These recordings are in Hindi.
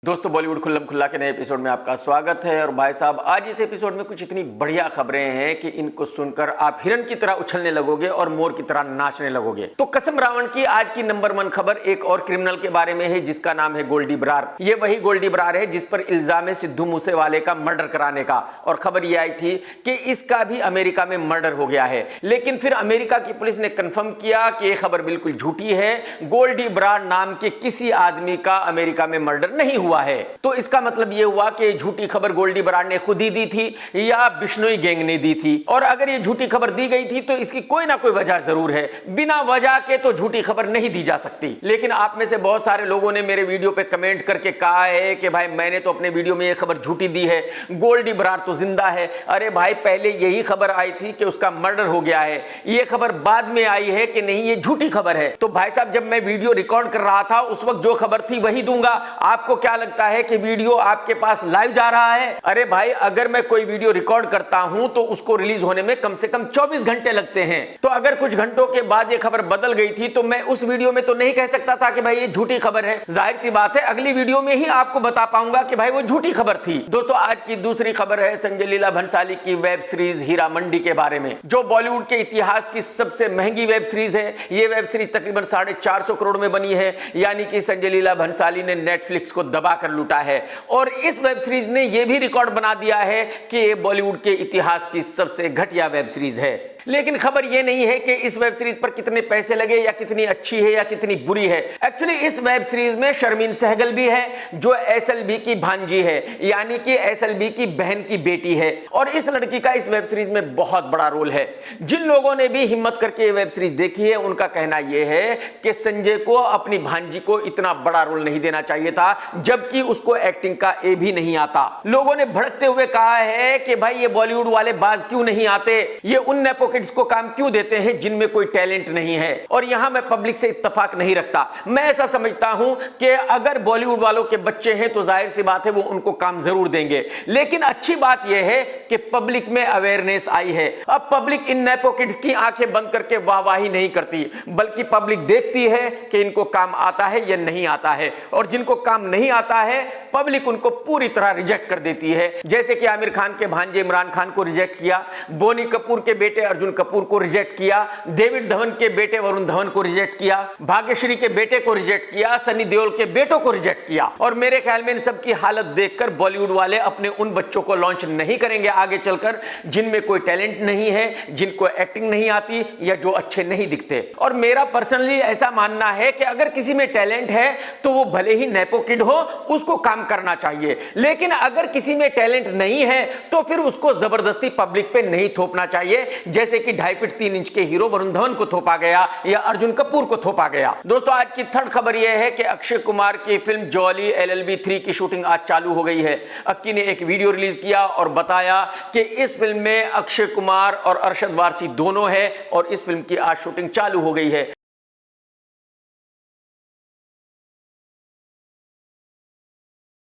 दोस्तों बॉलीवुड खुल्लम खुल्ला के नए एपिसोड में आपका स्वागत है। और भाई साहब, आज इस एपिसोड में कुछ इतनी बढ़िया खबरें हैं कि इनको सुनकर आप हिरन की तरह उछलने लगोगे और मोर की तरह नाचने लगोगे। तो कसम रावण की आज की नंबर 1 खबर एक और क्रिमिनल के बारे में है जिसका नाम है गोल्डी बरार। ये वही गोल्डी बरार है जिस पर इल्जाम है सिद्धू मूसेवाले का मर्डर कराने का। और खबर ये आई थी कि इसका भी अमेरिका में मर्डर हो गया है, लेकिन फिर अमेरिका की पुलिस ने कंफर्म किया कि यह खबर बिल्कुल झूठी है। गोल्डी बरार नाम के किसी आदमी का अमेरिका में मर्डर नहीं हुआ है। तो इसका मतलब यह हुआ कि झूठी खबर गोल्डी बरार ने खुद ही दी थी या बिश्नोई गैंग ने दी थी। और अगर यह झूठी खबर दी गई थी तो इसकी कोई ना कोई वजह जरूर है। बिना वजह के तो झूठी खबर नहीं दी जा सकती। लेकिन आप में से बहुत सारे लोगों ने मेरे वीडियो पे कमेंट करके कहा है कि भाई मैंने तो अपने वीडियो में यह खबर झूठी दी है, गोल्डी बरार तो जिंदा है। अरे भाई, पहले यही खबर आई थी कि उसका मर्डर हो गया है। यह खबर बाद में आई है कि नहीं, ये झूठी खबर है। तो भाई साहब, जब मैं वीडियो रिकॉर्ड कर रहा था उस वक्त जो खबर थी वही दूंगा। आपको क्या लगता है कि वीडियो आपके पास लाइव जा रहा है? अरे भाई, अगर मैं कोई वीडियो रिकॉर्ड करता हूं तो उसको रिलीज होने में कम से कम 24 घंटे लगते हैं। तो अगर कुछ घंटों के बाद ये खबर बदल गई थी तो मैं उस वीडियो में तो नहीं कह सकता था कि भाई ये झूठी खबर है। जाहिर सी बात है, अगली वीडियो में ही आपको बता पाऊंगा कि भाई वो झूठी खबर थी। दोस्तों, आज की दूसरी खबर है संजय लीला भंसाली की वेब सीरीज हीरा मंडी के बारे में, जो बॉलीवुड के इतिहास की सबसे महंगी वेब सीरीज है। ये वेब सीरीज तकरीबन 450 करोड़ में बनी है, यानी कि संजय लीला भंसाली ने नेटफ्लिक्स को दबाकर लूटा है। और इस वेब सीरीज ने यह भी रिकॉर्ड बना दिया है कि ये बॉलीवुड के इतिहास की सबसे घटिया वेब सीरीज है। लेकिन खबर यह नहीं है कि इस वेब सीरीज पर कितने पैसे लगे या कितनी अच्छी है या कितनी बुरी है। एक्चुअली इस वेब सीरीज में शर्मीन सहगल भी है, जो एसएलबी की भांजी है, यानी कि एसएलबी की बहन की बेटी है। और इस लड़की का इस वेब सीरीज में बहुत बड़ा रोल है। जिन लोगों ने भी हिम्मत करके ये वेब सीरीज देखी है उनका कहना यह है कि संजय को अपनी भांजी को इतना बड़ा रोल नहीं देना चाहिए था, जबकि उसको एक्टिंग का ए भी नहीं आता। लोगों ने भड़कते हुए कहा है कि भाई ये बॉलीवुड वाले बाज क्यों नहीं आते, ये उन नेपो किड्स को काम क्यों देते हैं जिनमें कोई टैलेंट नहीं है। और यहां मैं पब्लिक से इत्तेफाक नहीं रखता। मैं ऐसा समझता हूं कि अगर बॉलीवुड वालों के बच्चे हैं तो जाहिर सी बात है वो उनको काम जरूर देंगे। लेकिन अच्छी बात यह है कि पब्लिक में अवेयरनेस आई है। अब पब्लिक इन नेपो किड्स की आंखें बंद करके वाहवाही नहीं करती, बल्कि पब्लिक देखती है कि इनको काम आता है या नहीं आता है। और जिनको काम नहीं आता है पब्लिक उनको पूरी तरह रिजेक्ट कर देती है। जैसे कि आमिर खान के भांजे इमरान खान को रिजेक्ट किया, बोनी कपूर के बेटे अर्जुन कपूर को रिजेक्ट किया, डेविड धवन के बेटे वरुण धवन को रिजेक्ट किया, भाग्यश्री के बेटे को रिजेक्ट किया, सनी देओल के बेटों को रिजेक्ट किया। और मेरे ख्याल में इन सब की हालत देखकर बॉलीवुड वाले अपने उन बच्चों को लॉन्च नहीं करेंगे आगे चलकर जिनमें कोई टैलेंट नहीं है, जिनको एक्टिंग नहीं आती या जो अच्छे नहीं दिखते। और मेरा पर्सनली ऐसा मानना है कि अगर किसी में टैलेंट है तो वो भले ही नेपो किड हो, उसको काम करना चाहिए। लेकिन अगर किसी में टैलेंट नहीं है तो फिर उसको जबरदस्ती पब्लिक पे नहीं थोपना चाहिए, जैसे कि 2.5 फीट 3 इंच के हीरो वरुण धवन को थोपा गया या अर्जुन कपूर को थोपा गया। दोस्तों, आज की थर्ड खबर यह है कि अक्षय कुमार की फिल्म जॉली LLB 3 की शूटिंग आज चालू हो गई है। अक्की ने एक वीडियो रिलीज किया और बताया कि इस फिल्म में अक्षय कुमार और अरशद वारसी दोनों हैं और इस फिल्म की आज शूटिंग चालू हो गई है।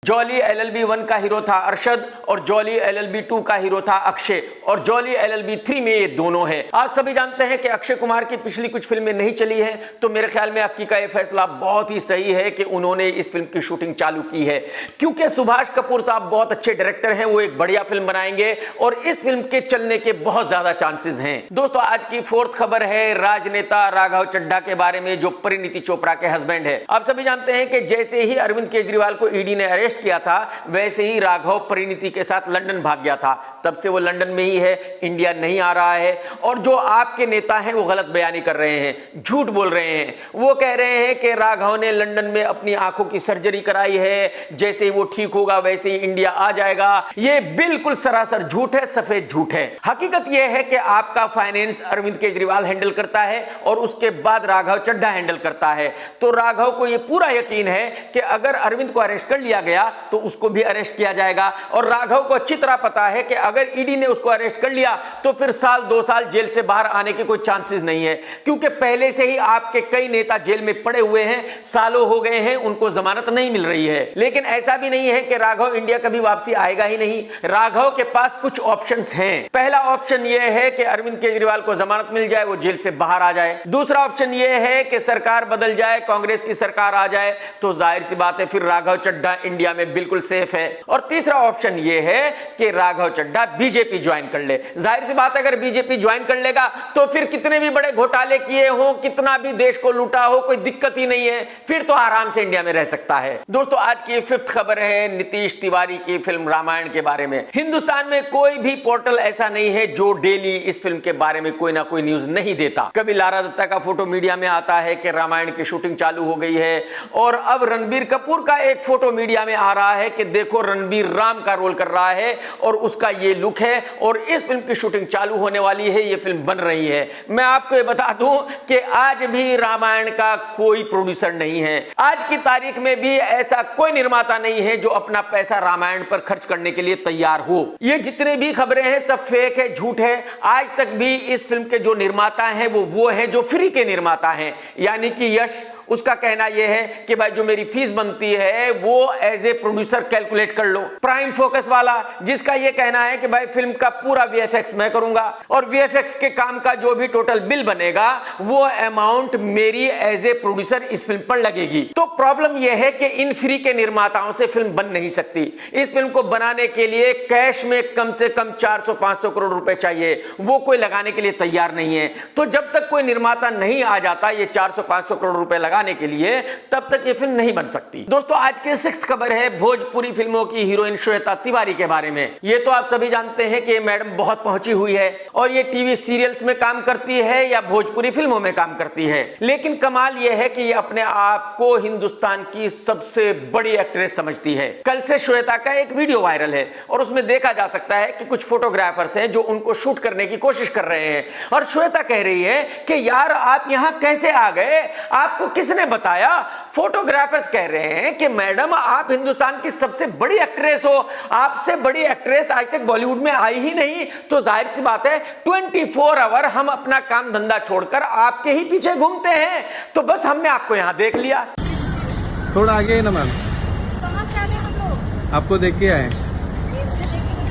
जॉली LLB 1 का हीरो था अरशद और जॉली LLB 2 का हीरो था अक्षय, और जॉली LLB 3 में ये दोनों हैं। आप सभी जानते हैं कि अक्षय कुमार की पिछली कुछ फिल्में नहीं चली हैं, तो मेरे ख्याल में अक्की का ये फैसला बहुत ही सही है कि उन्होंने इस फिल्म की शूटिंग चालू की है, क्योंकि सुभाष कपूर साहब बहुत अच्छे डायरेक्टर हैं, वो एक बढ़िया फिल्म बनाएंगे और इस फिल्म के चलने के बहुत ज्यादा चांसेस हैं। दोस्तों, आज की फोर्थ खबर है राजनेता राघव चड्ढा के बारे में, जो परिणीति चोपड़ा के हस्बैंड है। आप सभी जानते हैं कि जैसे ही अरविंद केजरीवाल को ईडी ने अरेस्ट किया था, वैसे ही राघव परिणीति के साथ लंदन भाग गया था। तब से वो लंदन में ही है, इंडिया नहीं आ रहा है। और जो आपके नेता हैं वो गलत बयानी कर रहे हैं, झूठ बोल रहे हैं। वो कह रहे हैं कि राघव ने लंदन में अपनी आंखों की सर्जरी कराई है, जैसे ही वो ठीक होगा वैसे ही इंडिया आ जाएगा। ये बिल्कुल सरासर झूठ है, सफेद झूठ है। हकीकत यह है कि आपका फाइनेंस अरविंद केजरीवाल हैंडल करता है और उसके बाद राघव चड्ढा हैंडल करता है। तो राघव को यह पूरा यकीन है कि अगर अरविंद को अरेस्ट कर लिया गया तो उसको भी अरेस्ट किया जाएगा। और राघव को अच्छी तरह पता है कि अगर ईडी ने उसको अरेस्ट कर लिया तो फिर साल 2 साल जेल से बाहर आने के कोई चांसेस नहीं है, क्योंकि पहले से ही आपके कई नेता जेल में पड़े हुए हैं, सालों हो गए हैं, उनको जमानत नहीं मिल रही है। लेकिन ऐसा भी नहीं है कि राघव इंडिया कभी वापसी आएगा ही नहीं। राघव के पास कुछ ऑप्शंस हैं। पहला ऑप्शन यह है कि अरविंद केजरीवाल को जमानत मिल जाए, वो जेल से बाहर आ जाए। दूसरा ऑप्शन यह है कि सरकार बदल जाए, कांग्रेस की सरकार आ जाए, तो जाहिर सी बात है फिर राघव चड्ढा इंडिया में बिल्कुल सेफ है। और तीसरा ऑप्शन ये है कि राघव चड्ढा बीजेपी ज्वाइन कर ले। जाहिर सी बात है, अगर बीजेपी ज्वाइन कर लेगा तो फिर कितने भी बड़े घोटाले किए हो, कितना भी देश को लूटा हो, कोई दिक्कत ही नहीं है, फिर तो आराम से इंडिया में रह सकता है। दोस्तों, आज की फिफ्थ खबर है नीतीश तिवारी की फिल्म रामायण के बारे में। हिंदुस्तान में कोई भी पोर्टल ऐसा नहीं है जो डेली इस फिल्म के बारे में कोई ना कोई न्यूज नहीं देता। कभी लारा दत्ता का फोटो मीडिया में आता है कि रामायण की शूटिंग चालू हो गई है, और अब रणबीर कपूर का एक फोटो मीडिया में आ रहा है कि देखो रणबीर राम का रोल कर रहा है और उसका ये लुक है और इस फिल्म की शूटिंग चालू होने वाली है, ये फिल्म बन रही है। मैं आपको ये बता दूं कि आज भी रामायण का कोई प्रोड्यूसर नहीं है। आज की तारीख में भी ऐसा कोई निर्माता नहीं है जो अपना पैसा रामायण पर खर्च करने के लिए तैयार हो। ये जितने भी खबरें हैं सब फेक है, झूठ है। आज तक भी इस फिल्म के जो निर्माता हैं वो हैं जो फ्री के निर्माता हैं, यानी कि यश, उसका कहना यह है कि भाई जो मेरी फीस बनती है वो एज ए प्रोड्यूसर कैलकुलेट कर लो। प्राइम फोकस वाला, जिसका यह कहना है कि भाई फिल्म का पूरा वीएफएक्स मैं करूंगा और वीएफएक्स के काम का जो भी टोटल बिल बनेगा वो अमाउंट मेरी एज ए प्रोड्यूसर इस फिल्म पर लगेगी। तो प्रॉब्लम यह है कि इन फ्री के निर्माताओं से फिल्म बन नहीं सकती। इस फिल्म को बनाने के लिए कैश में कम से कम 400-500 करोड़ रुपए चाहिए, वो कोई लगाने के लिए तैयार नहीं है। तो जब तक कोई निर्माता नहीं आ जाता ये 400-500 करोड़ रुपए लगाने के लिए, तब तक ये फिल्म नहीं बन सकती। दोस्तों, आज की सिक्स्थ खबर है भोजपुरी फिल्मों की हीरोइन श्वेता तिवारी के बारे में। ये तो आप सभी जानते हैं कि ये मैडम बहुत पहुंची हुई है और ये टीवी सीरियल्स में काम करती है या भोजपुरी फिल्मों में काम करती है। लेकिन कमाल ये है कि ये अपने आप को हिंदुस्तान की सबसे बड़ी एक्ट्रेस समझती है। कल से श्वेता का एक वीडियो वायरल है और उसमें देखा जा सकता है कि कुछ फोटोग्राफर्स हैं जो उनको शूट करने की कोशिश कर रहे हैं और श्वेता कह रही है कि यार आप यहां कैसे आ गए, आपको किसने बताया। फोटोग्राफर्स कह रहे हैं कि मैडम आप हिंदुस्तान की सबसे बड़ी एक्ट्रेस हो, आपसे बड़ी एक्ट्रेस आज तक बॉलीवुड में आई ही नहीं। तो जाहिर सी बात है 24 आवर हम अपना काम धंधा छोड़कर आपके ही पीछे घूमते हैं, तो बस हमने आपको यहां देख लिया। थोड़ा आगे ना मैम, कहाँ से आ गए हम लोग? आपको देख के आए।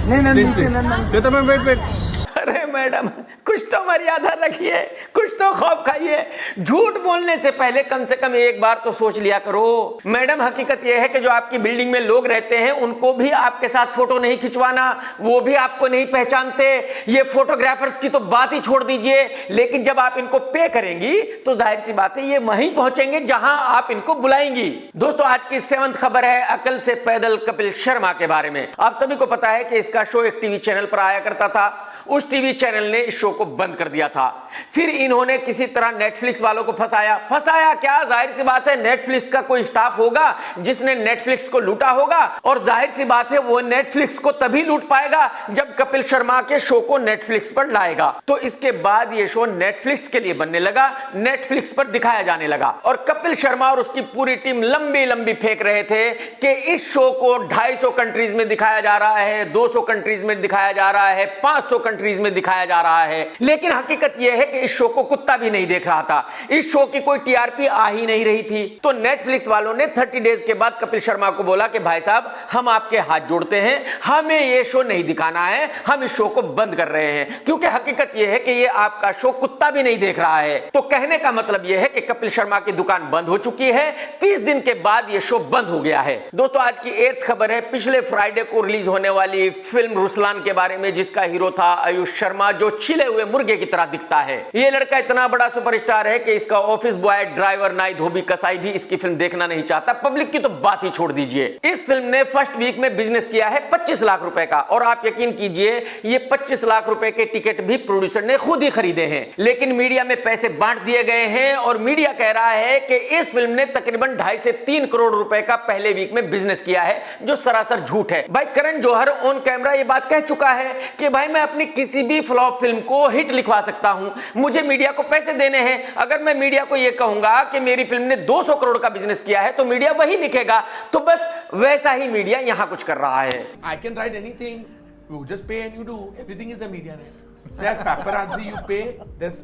नहीं तो मैम वेट। अरे मैडम, कुछ तो मर्यादा रखिए, कुछ तो खौफ खाइए। झूठ बोलने से पहले कम से कम एक बार तो सोच लिया करो। मैडम, हकीकत यह है कि जो आपकी बिल्डिंग में लोग रहते हैं उनको भी आपके साथ फोटो नहीं खिंचवाना, वो भी आपको नहीं पहचानते। ये फोटोग्राफर्स की तो बात ही छोड़ दीजिए, लेकिन जब आप इनको पे करेंगी तो जाहिर सी बात है ये वहीं पहुंचेंगे जहां आप इनको बुलाएंगी। दोस्तों, आज की 7th खबर है अकल से पैदल कपिल शर्मा के बारे में। आप सभी को पता है कि इसका शो एक टीवी चैनल पर आया करता था। उस टीवी चैनल ने इस शो को बंद कर दिया था। फिर इन्होंने किसी तरह नेटफ्लिक्स वालों को फंसाया क्या? जाहिर सी बात है नेटफ्लिक्स का कोई स्टाफ होगा जिसने नेटफ्लिक्स को लूटा होगा, और जाहिर सी बात है वो नेटफ्लिक्स को तभी लूट पाएगा जब कपिल शर्मा के शो को नेटफ्लिक्स पर लाएगा। तो इसके बाद ये शो नेटफ्लिक्स के लिए बनने लगा, नेटफ्लिक्स पर दिखाया जाने लगा, और कपिल शर्मा और उसकी पूरी टीम लंबी फेंक रहे थे कि इस शो को 250 कंट्रीज में दिखाया जा रहा है, 200 कंट्रीज में दिखाया जा रहा है, 500 कंट्रीज में दिखाया जा रहा है। लेकिन हकीकत यह है कि इस शो को कुत्ता भी नहीं देख रहा था। इस शो की कोई टीआरपी आ ही नहीं रही थी। तो नेटफ्लिक्स वालों ने 30 डेज के बाद कपिल शर्मा को बोला कि भाई साहब, हम आपके हाथ जोड़ते हैं, हमें यह शो नहीं दिखाना है, हम इस शो को बंद कर रहे हैं, क्योंकि हकीकत यह है कि यह आपका शो कुत्ता भी नहीं देख रहा है। तो कहने का मतलब यह है कि कपिल शर्मा की दुकान बंद हो चुकी है। 30 दिन के बाद यह शो बंद हो गया है। दोस्तों, आज की 8th खबर है पिछले फ्राइडे को रिलीज होने वाली फिल्म रुस्लान के बारे में, जिसका हीरो था आयुष शर्मा, जो छिले हुए मुर्गे की तरह दिखता है। ये लड़का इतना बड़ा सुपरस्टार है कि इसका ऑफिस बॉय, ड्राइवर, नाई, धोबी, कसाई भी इसकी फिल्म देखना नहीं चाहता। पब्लिक की तो बात ही छोड़ दीजिए। इस फिल्म ने फर्स्ट वीक में बिजनेस किया है 25 लाख रुपए का, और आप यकीन कीजिए ये 25 लाख रुपए के टिकट भी प्रोड्यूसर ने खुद ही खरीदे हैं। लेकिन मीडिया में पैसे बांट दिए गए हैं और मीडिया कह रहा है कि इस फिल्म ने तकरीबन 2.5 से 3 करोड़ रुपए का पहले वीक में बिजनेस किया है, जो सरासर झूठ है। भाई करण जौहर ऑन कैमरा ये बात कह चुका है कि भाई मैं अपनी किसी भी फ्लॉप फिल्म को हिट लिखवा सकता हूं, मुझे मीडिया को पैसे देने हैं। अगर मैं मीडिया को यह कहूंगा कि मेरी फिल्म ने 200 करोड़ का बिजनेस किया है तो मीडिया वही लिखेगा। तो बस वैसा ही मीडिया यहां कुछ कर रहा है। I can write anything. You just pay and you do. Everything is a media net. There's paparazzi you pay, there's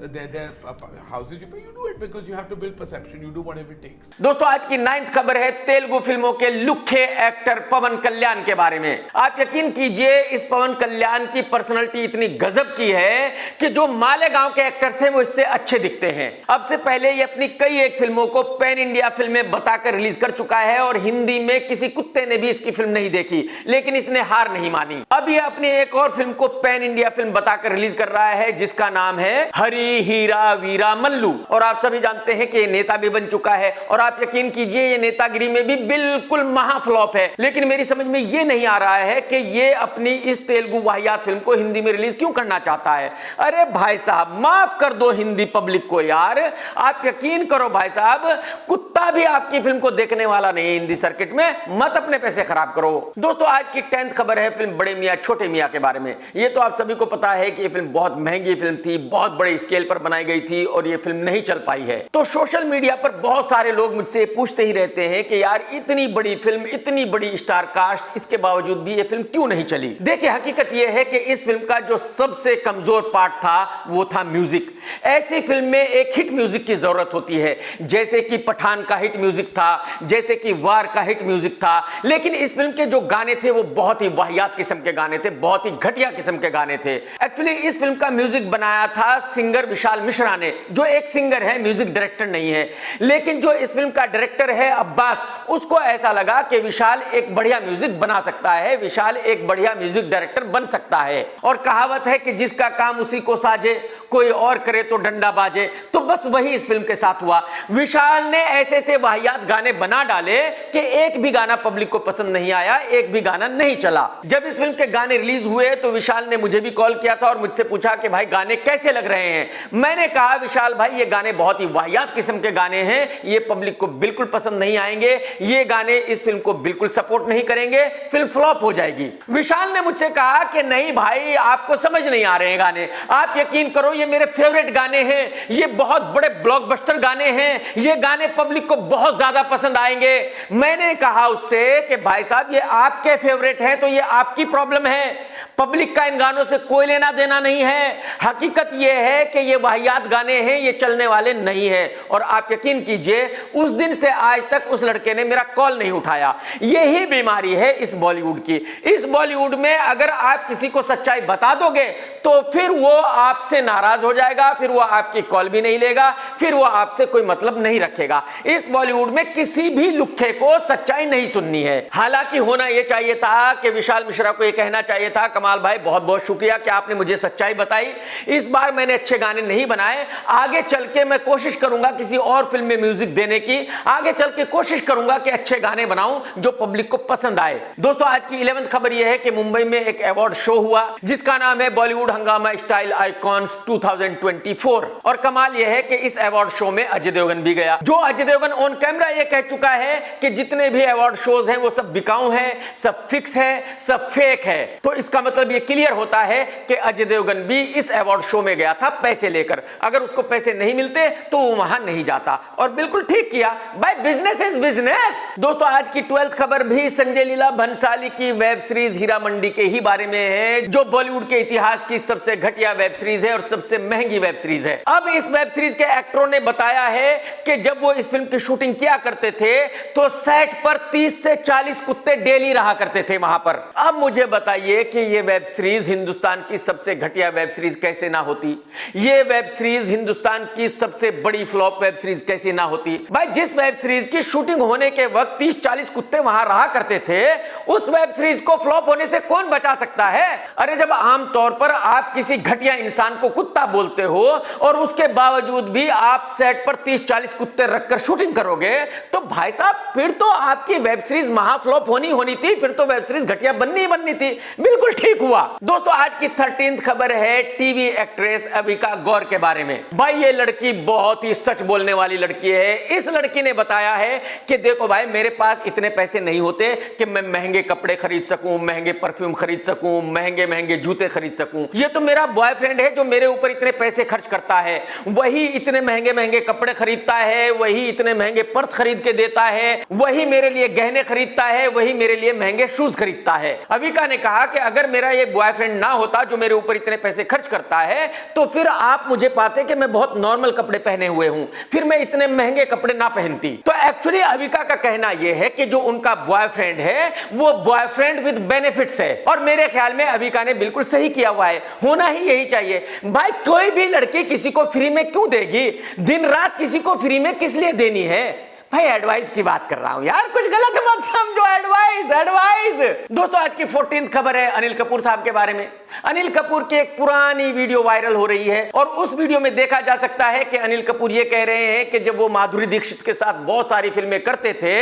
houses you pay, you do it because you have to build perception, you do whatever it takes. दोस्तों आज की 9th खबर है तेलुगु फिल्मों के लुखे एक्टर पवन कल्याण के बारे में। आप यकीन कीजिए इस पवन कल्याण की पर्सनालिटी इतनी गजब की है कि जो मालेगांव के एक्टर्स हैं वो इससे अच्छे दिखते हैं। अब से पहले ये अपनी कई एक फिल्मों को पैन इंडिया फिल्में बताकर रिलीज कर चुका है और हिंदी में किसी कुत्ते ने भी इसकी फिल्म नहीं देखी, लेकिन इसने हार नहीं मानी। अब ये अपनी एक और फिल्म को पैन इंडिया फिल्म बताकर रिलीज कर रहा है जिसका नाम है हरी हीरा वीरा मल्लू। और आप सभी जानते हैं कि ये नेता भी बन चुका है और आप यकीन कीजिए ये नेतागिरी में भी बिल्कुल महाफ्लॉप है। लेकिन मेरी समझ में ये नहीं आ रहा है कि ये अपनी इस तेलुगु वाहियात फिल्म को हिंदी में रिलीज क्यों करना चाहता है। अरे भाई साहब माफ कर दो हिंदी पब्लिक को यार, आप यकीन करो भाई साहब कुत्ता भी आपकी फिल्म को देखने वाला नहीं है हिंदी सर्किट में, मत अपने पैसे खराब करो। दोस्तों आज की 10th खबर है फिल्म बड़े मियां छोटे मियां के बारे में। ये तो आप सभी को पता है कि ये फिल्म बहुत महंगी फिल्म थी, बहुत बड़े स्केल पर बनाई गई थी और ये फिल्म नहीं चल पाई है। तो सोशल मीडिया पर बहुत सारे लोग मुझसे पूछते ही रहते हैं कि यार इतनी बड़ी फिल्म, इतनी बड़ी स्टार कास्ट, इसके बावजूद भी ये फिल्म क्यों नहीं चली। देखिए हकीकत यह है कि इस फिल्म का जो सबसे कमजोर पार्ट था वो था म्यूजिक। ऐसी फिल्म में एक हिट म्यूजिक की जरूरत होती है, जैसे कि पठान का हिट म्यूजिक था, जैसे कि वार का हिट म्यूजिक था। लेकिन इस फिल्म के जो गाने थे वो बहुत ही वाहियात किस्म के गाने थे, बहुत ही घटिया किस्म के गाने थे। एक्चुअली इस फिल्म का म्यूजिक बनाया था सिंगर विशाल मिश्रा ने, जो एक सिंगर है, म्यूजिक डायरेक्टर नहीं है। लेकिन जो इस फिल्म का डायरेक्टर है अब्बास, उसको ऐसा लगा कि विशाल एक बढ़िया म्यूजिक बना सकता है, विशाल एक बढ़िया म्यूजिक डायरेक्टर बन सकता है। और कहावत है कि जिसका काम उसी को साजे, कोई और करे तो डंडा बाजे। तो बस वही इस फिल्म के साथ हुआ। विशाल ने ऐसे ऐसे वाहियात गाने बना डाले कि एक भी गाना पब्लिक को पसंद नहीं आया, एक भी गाना नहीं चला। जब इस फिल्म के गाने रिलीज हुए तो विशाल ने मुझे भी कॉल किया था और मुझसे पूछा कि भाई गाने कैसे लग रहे हैं। मैंने कहा विशाल भाई ये गाने बहुत ही वाहियात किस्म के गाने हैं, ये पब्लिक को बिल्कुल पसंद नहीं आएंगे, ये गाने इस फिल्म को बिल्कुल सपोर्ट नहीं करेंगे, फिल्म फ्लॉप हो जाएगी। विशाल ने मुझसे कहा कि नहीं भाई आपको समझ नहीं आ रहे हैं गाने, आप यकीन करो ये मेरे फेवरेट गाने हैं, ये बहुत बड़े ब्लॉकबस्टर गाने हैं, ये गाने पब्लिक को बहुत ज्यादा पसंद आएंगे। मैंने कहा उससे कि भाई साहब ये आपके फेवरेट हैं तो ये आपकी प्रॉब्लम है, पब्लिक का इन गानों से कोई लेना देना नहीं है। हकीकत ये है कि ये वाहियात गाने हैं, ये चलने वाले नहीं है। और आप यकीन कीजिए उस दिन से आज तक उस लड़के ने मेरा कॉल नहीं उठाया। यही बीमारी है इस बॉलीवुड की। इस बॉलीवुड में अगर आप किसी को सच्चाई बता दोगे तो फिर वो आपसे नाराज हो जाएगा, फिर वो आपकी कॉल भी नहीं लेगा, फिर वो आपसे कोई मतलब नहीं रखेगा। इस बॉलीवुड में किसी भी लुक्खे को सच्चाई नहीं सुननी है। हालांकि होना यह चाहिए था कि विशाल मिश्रा को यह कहना चाहिए था कमाल भाई बहुत बहुत शुक्रिया कि आपने मुझे सच्चाई बताई, इस बार मैंने अच्छे गाने नहीं बनाए, आगे चल के मैं कोशिश करूंगा किसी और फिल्म में म्यूजिक देने की, आगे चल के कोशिश करूंगा कि अच्छे गाने बनाऊं जो पब्लिक को पसंद आए। दोस्तों आज की 11th खबर यह है कि मुंबई में एक अवार्ड शो हुआ जिसका नाम है बॉलीवुड हंगामा स्टाइल आइकॉन्स 2024। और कमाल यह है कि इस अवार्ड शो में अजय देवगन भी गया। जो अजय देवगन ऑन कैमरा यह कह चुका है कि जितने भी अवार्ड शोज हैं वो सब बिकाऊ हैं, सब फिक्स है, सब फेक है। तो इसका मतलब यह क्लियर होता है कि अजय देवगन भी इस अवार्ड शो में गया था पैसे लेकर, अगर उसको पैसे नहीं मिलते तो वो वहां नहीं जाता। और बिल्कुल ठीक किया भाई, बिजनेस इज बिजनेस। दोस्तों आज की 12th खबर भी संजय लीला भंसाली की वेब सीरीज हीरा मंडी के ही बारे में है, जो बॉलीवुड के इतिहास की सबसे घटिया वेब सीरीज है और सबसे महंगी वेब सीरीज है। अब इस वेब सीरीज के एक्टरों ने बताया है कि जब वो इस फिल्म की शूटिंग किया करते थे तो सेट पर 30 से 40 कुत्ते डेली रहा करते थे वहां पर। अब मुझे बताइए कि ये वेब सीरीज हिंदुस्तान की सबसे घटिया वेब सीरीज कैसे ना होती, ये वेब सीरीज हिंदुस्तान की सबसे बड़ी फ्लॉप वेब सीरीज कैसे ना होती। भाई जिस वेब सीरीज की शूटिंग होने के वक्त 30-40 कुत्ते वहां रहा करते थे, उस वेब सीरीज को फ्लॉप होने से कौन बचा सकता है। अरे जब आमतौर पर आप किसी घटिया इंसान को कुत्ता बोलते हो और उसके बावजूद भी आप सेट पर 30-40 कुत्ते रखकर शूटिंग करोगे तो भाई साहब फिर तो आपकी वेब सीरीज महाफ्लॉप होनी थी, फिर तो वेब सीरीज घटिया बननी थी। बिल्कुल ठीक हुआ। दोस्तों आज की 13th खबर है टीवी एक्ट्रेस अविका गौर के बारे में। भाई ये लड़की बहुत ही सच बोलने वाली लड़की है। इस लड़की ने बताया है कि देखो भाई मेरे पास इतने पैसे नहीं होते कि मैं महंगे कपड़े खरीद सकूं, महंगे परफ्यूम खरीद सकूं, महंगे महंगे जूते खरीद सकूं। ये तो मेरा बॉयफ्रेंड है जो मेरे ऊपर इतने पैसे खर्च करता है, वही इतने महंगे महंगे कपड़े खरीदता है, वही इतने महंगे पर्स खरीद के देता है, वही मेरे लिए गहने खरीदता है, वही मेरे लिए महंगे शूज खरीदता है। अविका ने कहा कि अगर मेरा ये बॉयफ्रेंड ना होता जो मेरे ऊपर इतने पैसे खर्च करता है तो फिर आप मुझे पाते कि मैं बहुत नॉर्मल कपड़े पहने हुए हूं, फिर मैं इतने महंगे कपड़े ना पहनती। तो एक्चुअली अविका का कहना यह है कि जो उनका बॉयफ्रेंड है वो बॉयफ्रेंड विद बेनिफिट्स है, और मेरे ख्याल में अविका ने बिल्कुल सही किया हुआ है, होना ही यही चाहिए। भाई कोई भी लड़की किसी को फ्री में क्यों देगी, दिन रात किसी को फ्री में किस लिए देनी है। भाई एडवाइस की बात कर रहा हूं यार, कुछ गलत मत समझो। एडवाइस दोस्तों, आज की 14th खबर है अनिल कपूर साहब के बारे में। अनिल कपूर की एक पुरानी वीडियो वायरल हो रही है और उस वीडियो में देखा जा सकता है कि अनिल कपूर ये कह रहे हैं कि जब वो माधुरी दीक्षित के साथ बहुत सारी फिल्में करते थे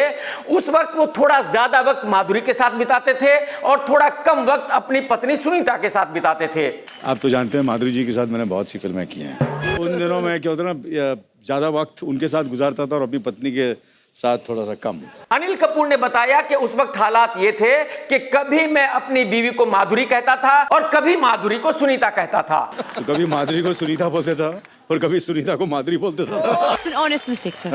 उस वक्त वो थोड़ा ज्यादा वक्त माधुरी के साथ बिताते थे और थोड़ा कम वक्त अपनी पत्नी सुनीता के साथ बिताते थे। आप तो जानते हैं माधुरी जी के साथ मैंने बहुत सी फिल्में की हैं। उन दिनों में क्या होता ना, ज्यादा वक्त उनके साथ गुजारता था और अपनी पत्नी के साथ थोड़ा सा कम। अनिल कपूर ने बताया कि उस वक्त हालात ये थे कि कभी मैं अपनी बीवी को माधुरी कहता था और कभी माधुरी को सुनीता कहता था। तो कभी माधुरी को सुनीता बोलते था और कभी सुनीता को माधुरी बोलते था। It's an honest mistake, sir.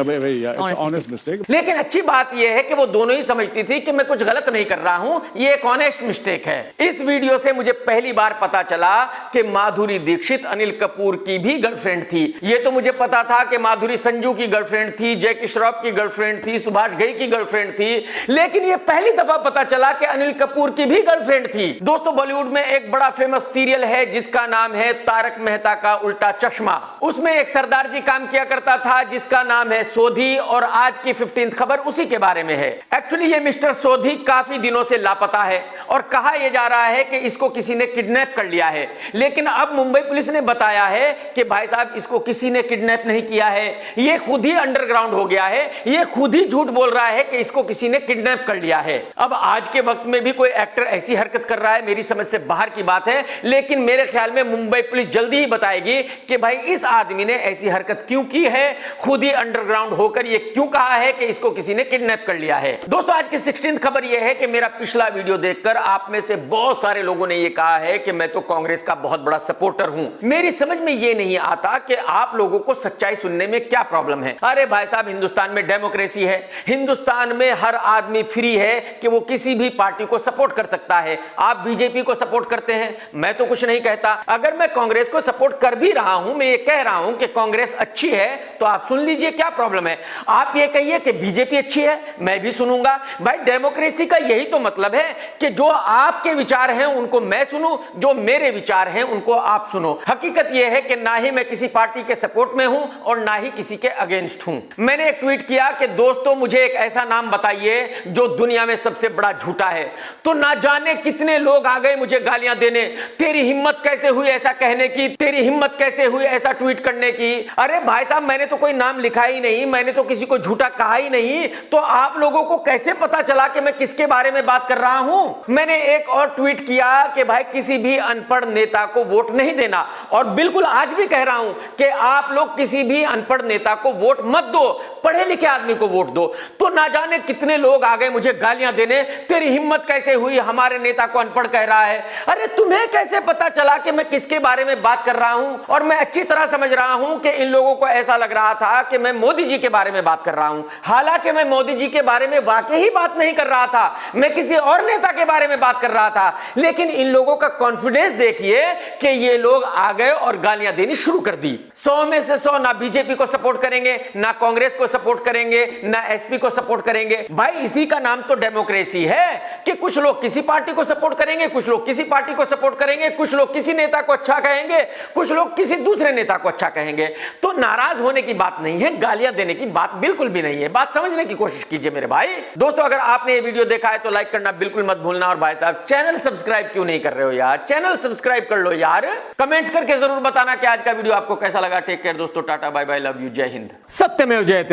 Honest mistake. लेकिन अच्छी बात यह है कि वो दोनों ही समझती थी कि मैं कुछ गलत नहीं कर रहा हूं, ये एक ऑनेस्ट मिस्टेक है। इस वीडियो से मुझे पहली बार पता चला कि माधुरी दीक्षित अनिल कपूर की भी गर्लफ्रेंड थी। ये तो मुझे पता था कि माधुरी संजू की गर्लफ्रेंड थी, जैकी श्रॉफ की गर्लफ्रेंड थी, सुभाष घई की गर्लफ्रेंड थी, लेकिन ये पहली दफा पता चला कि अनिल कपूर की भी गर्लफ्रेंड थी। दोस्तों, बॉलीवुड में एक बड़ा फेमस सीरियल है जिसका नाम है तारक मेहता का उल्टा चश्मा। उसमें एक सरदार जी काम किया करता था जिसका नाम है सोधी, और आज की 15th खबर उसी के बारे में है। एक्चुअली ये मिस्टर सोधी काफी दिनों से लापता है और कहा यह जा रहा है कि इसको किसी ने किडनैप कर लिया है, लेकिन अब मुंबई पुलिस ने बताया है कि भाई साहब इसको किसी ने किडनैप नहीं किया है, ये खुद ही अंडरग्राउंड हो गया है, ये खुद ही झूठ बोल रहा है कि इसको किसी ने किडनैप कर लिया है। अब आज के वक्त में भी कोई एक्टर ऐसी हरकत कर रहा है, मेरी समझ से बाहर की बात है, लेकिन मेरे ख्याल में मुंबई पुलिस जल्दी ही बताएगी कि भाई इस आदमी ने ऐसी हरकत क्यों की है, खुद ही अंडरग्राउंड होकर ये क्यों कहा है कि इसको किसी ने किडनैप कर लिया है। दोस्तों, आज की 16th खबर यह है कि मेरा पिछला वीडियो देखकर आप में से बहुत सारे लोगों ने यह कहा है कि मैं तो कांग्रेस का बहुत बड़ा सपोर्टर हूं। मेरी समझ में यह नहीं आता कि आप लोगों को सच्चाई सुनने में क्या प्रॉब्लम है। अरे भाई साहब, हिंदुस्तान में डेमोक्रेसी है, हिंदुस्तान में हर आदमी फ्री है कि वो किसी भी पार्टी को सपोर्ट कर सकता है। आप बीजेपी को सपोर्ट करते हैं, मैं तो कुछ नहीं कहता। अगर मैं कांग्रेस को सपोर्ट कर भी रहा हूं, मैं ये कह रहा हूं कि कांग्रेस अच्छी है, तो आप सुन लीजिए, क्या प्रॉब्लम है। आप ये कहिए कि बीजेपी अच्छी है, मैं भी सुनूंगा। भाई डेमोक्रेसी का यही तो मतलब है कि जो आपके विचार हैं उनको मैं सुनूं, जो मेरे विचार हैं उनको आप सुनो। हकीकत यह है कि ना ही मैं किसी पार्टी के सपोर्ट में हूं और ना ही किसी के अगेंस्ट हूं। मैंने एक ट्वीट किया कि दोस्तों मुझे एक ऐसा नाम बताइए जो दुनिया में सबसे बड़ा झूठा है, तो ना जाने कितने लोग आ गए मुझे गालियां देने। तेरी हिम्मत कैसे हुई ऐसा कहने की, तेरी हिम्मत कैसे हुई ऐसा ट्वीट करने की। अरे भाई साहब, मैंने तो कोई नाम लिखा ही नहीं, मैंने तो किसी को झूठा कहा ही नहीं, तो आप लोगों को कैसे पता चला कि मैं किसके बारे में बात कर रहा हूं। मैंने एक और ट्वीट किया कि भाई किसी भी अनपढ़ नेता को वोट नहीं देना, और बिल्कुल आज भी कह रहा हूं कि आप लोग किसी भी अनपढ़ नेता को वोट मत दो, पढ़े लिखे आदमी को वोट दो। तो ना जाने कितने लोग आ गए मुझे गालियां देने, तेरी हिम्मत कैसे हुई, हमारे नेता को अनपढ़ कह रहा है। अरे तुम्हें कैसे पता चला कि मैं किसके बारे में बात कर रहा हूं। और मैं अच्छी तरह समझ रहा हूं कि इन लोगों को ऐसा लग रहा था कि मैं मोदी जी के बारे में बात कर रहा हूं, हालांकि मैं मोदी जी के बारे में वाकई ही बात नहीं कर रहा था, मैं किसी और नेता के बारे में बात कर रहा था। लेकिन इन लोगों का कॉन्फिडेंस देखिए कि ये लोग आ गए और गालियां देनी शुरू कर दी। 100 में से 100 ना बीजेपी को सपोर्ट करेंगे, ना कांग्रेस को सपोर्ट करेंगे, ना एसपी को सपोर्ट करेंगे। भाई इसी का नाम तो डेमोक्रेसी है कि कुछ लोग किसी पार्टी को सपोर्ट करेंगे, कुछ लोग किसी पार्टी को सपोर्ट करेंगे, कुछ लोग किसी नेता को अच्छा कहेंगे, कुछ लोग किसी दूसरे नेता को अच्छा कहेंगे। तो नाराज होने की बात नहीं है, गालियां देने की बात बिल्कुल भी नहीं है। बात समझने की कोशिश कीजिए मेरे भाई। दोस्तों, अगर आपने ये वीडियो देखा है तो लाइक करना बिल्कुल मत भूलना, और भाई साहब चैनल सब्सक्राइब क्यों नहीं कर रहे हो यार, चैनल सब्सक्राइब कर लो यार। कमेंट्स करके जरूर बताना कि आज का वीडियो आपको कैसा लगा। टेक केयर दोस्तों, tata bye bye, love you, जय हिंद, सत्यमेव जयते।